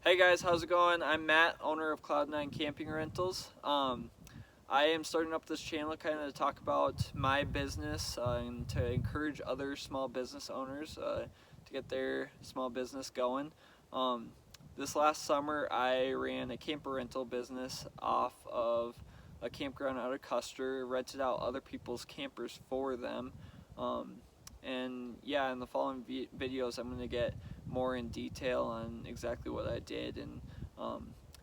Hey guys, how's it going? I'm Matt, owner of Cloud9 Camping Rentals. I am starting up this channel kind of to talk about my business and to encourage other small business owners to get their small business going. This last summer I ran a camper rental business off of a campground out of Custer, rented out other people's campers for them. And yeah, in the following videos I'm going to get more in detail on exactly what I did and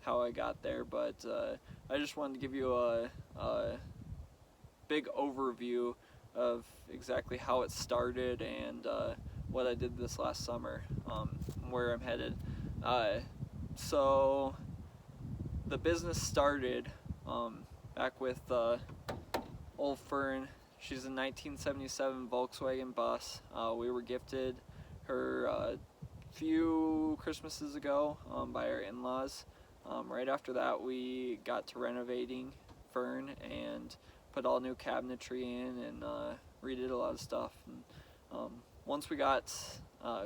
how I got there, but I just wanted to give you a big overview of exactly how it started and what I did this last summer, where I'm headed. So the business started back with old Fern. She's a 1977 Volkswagen bus. We were gifted her a few Christmases ago by our in-laws. Right after that we got to renovating Fern and put all new cabinetry in and redid a lot of stuff. And, once we got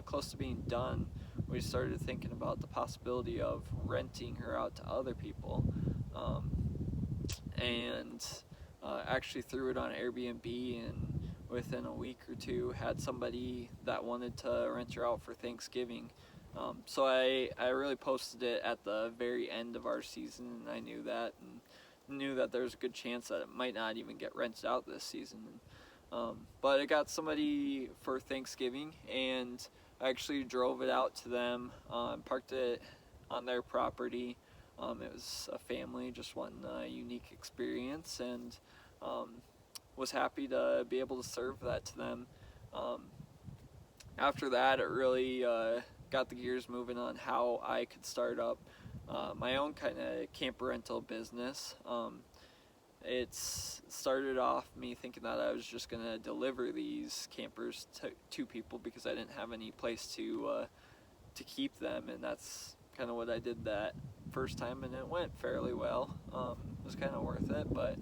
close to being done, we started thinking about the possibility of renting her out to other people. And actually threw it on Airbnb, and within a week or two had somebody that wanted to rent her out for Thanksgiving. So I really posted it at the very end of our season, and I knew that, and knew that there was a good chance that it might not even get rented out this season. But it got somebody for Thanksgiving, and I actually drove it out to them, parked it on their property. It was a family just wanting a unique experience, and was happy to be able to serve that to them. After that, it really got the gears moving on how I could start up my own kind of camper rental business. It started off me thinking that I was just going to deliver these campers to people because I didn't have any place to keep them, and that's kind of what I did that first time, and it went fairly well. It was kind of worth it, but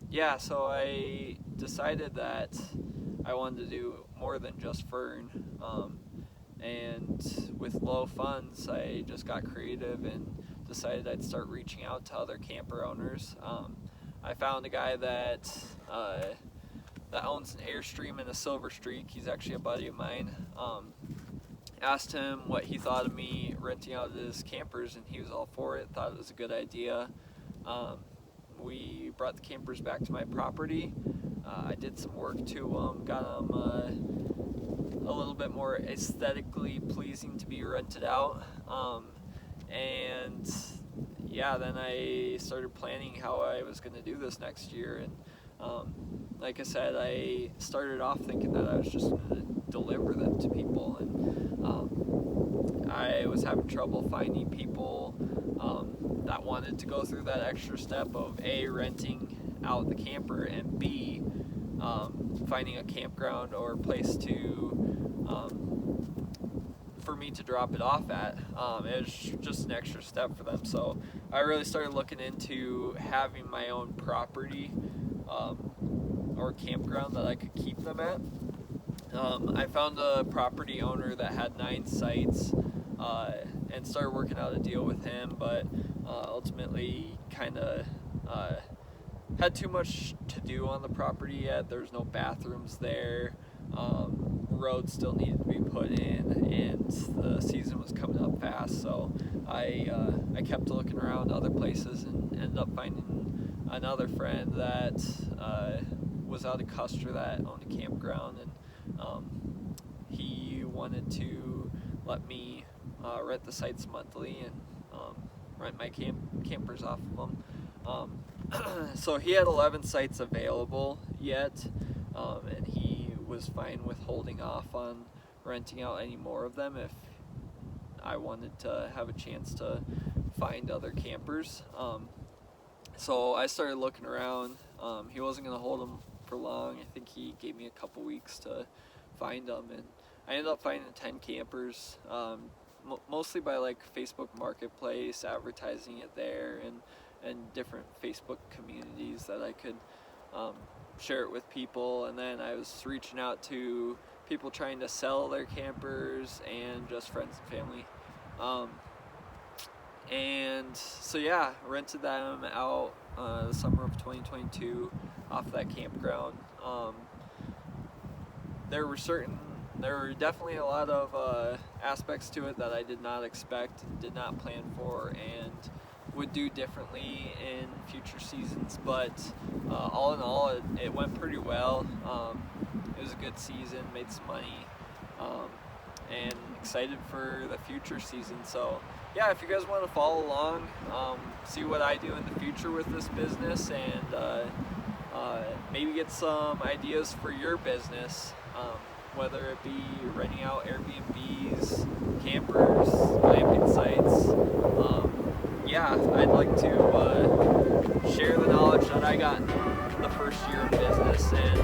yeah, so I decided that I wanted to do more than just Fern, and with low funds I just got creative and decided I'd start reaching out to other camper owners. I found a guy that owns an Airstream and a Silver Streak. He's actually a buddy of mine. Asked him what he thought of me renting out his campers, and he was all for it, thought it was a good idea. We brought the campers back to my property. I did some work to them, got them a little bit more aesthetically pleasing to be rented out. And yeah, then I started planning how I was going to do this next year. And like I said, I started off thinking that I was just going to deliver them to people, and I was having trouble finding people that wanted to go through that extra step of A, renting out the camper, and B, finding a campground or a place to for me to drop it off at. It was just an extra step for them, so I really started looking into having my own property or campground that I could keep them at. I found a property owner that had 9 sites and started working out a deal with him, but ultimately kind of had too much to do on the property yet. There's no bathrooms there. Roads still needed to be put in, and the season was coming up fast, so I kept looking around other places and ended up finding another friend that was out of Custer that owned a campground, and he wanted to let me rent the sites monthly and rent my campers off of them. So he had 11 sites available yet, and he was fine with holding off on renting out any more of them if I wanted to have a chance to find other campers. So I started looking around. He wasn't going to hold them for long. I think he gave me a couple weeks to find them, and I ended up finding 10 campers, mostly by like Facebook Marketplace, advertising it there, and different Facebook communities that I could share it with people. And then I was reaching out to people trying to sell their campers and just friends and family. And so yeah, rented them out the summer of 2022 off that campground. There were definitely a lot of aspects to it that I did not expect, did not plan for, and would do differently in future seasons. But all in all, it went pretty well. It was a good season, made some money, and excited for the future season. So yeah, if you guys want to follow along, see what I do in the future with this business, and maybe get some ideas for your business, whether it be renting out Airbnbs, campers, glamping sites. Yeah, I'd like to share the knowledge that I got in the first year of business, and